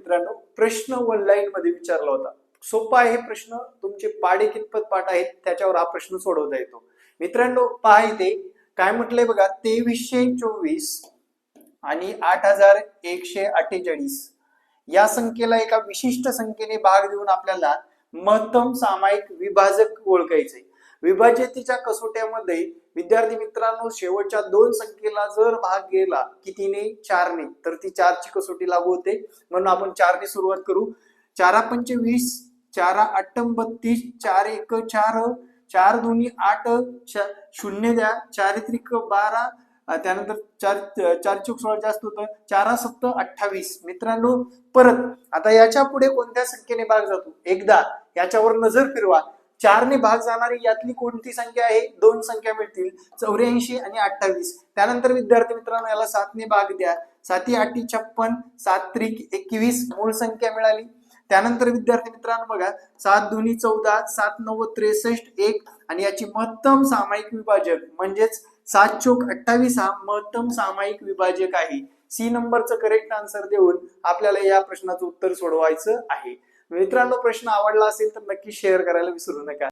मित्रांनो, प्रश्न ऑनलाईन मध्ये विचारला होता. सोपा आहे प्रश्न, तुमचे पाढे कितपत पाठ आहेत त्याच्यावर हा प्रश्न सोडवता येतो. मित्रांनो पहा इथे काय म्हटलंय बघा, 2324 आणि 8148 या संख्येला एका विशिष्ट संख्येने भाग देऊन आपल्याला महत्तम सामायिक विभाजक ओळखायचे. विभाज्यतेच्या कसोट्यामध्ये विद्यार्थी मित्रांनो शेवटच्या दोन संख्येला जर भाग गेला कितीने, 4 ने, तर ती 4 ची कसोटी लागू होते. म्हणून आपण 4 ने सुरुवात करू. 4 पंचे 20, 4 8 32, 4 1 4, 4 2 8, 0 द्या, 4 त्रिक 12, त्यानंतर 4 चौक 16 जास्त होतं, 4 7 28. मित्रांनो परत आता याच्या पुढे कोणत्या संख्येने भाग जातो, एकदा याच्यावर नजर फिरवा. 4 ने भाग जाणारी यातली कोणती संख्या आहे, दोन संख्या मिळतील, 84 आणि 28. त्यानंतर विद्यार्थी मित्रांनो याला 7 ने भाग द्या, 7 8 56, 7 त्रिक 21 मूळ संख्या मिळाली. त्यानंतर विद्यार्थी मित्रांनो बघा, 7 2 14, 7 9 63 1 आणि याची महत्तम सामायिक विभाजक म्हणजेच 7 चौक 28 हा महत्तम सामायिक विभाजक आहे. सी नंबरचं करेक्ट आन्सर देऊन आपल्याला या प्रश्नाचं उत्तर सोडवायचं आहे. मित्रांनो प्रश्न आवडला असेल तर नक्की शेअर करायला विसरू नका.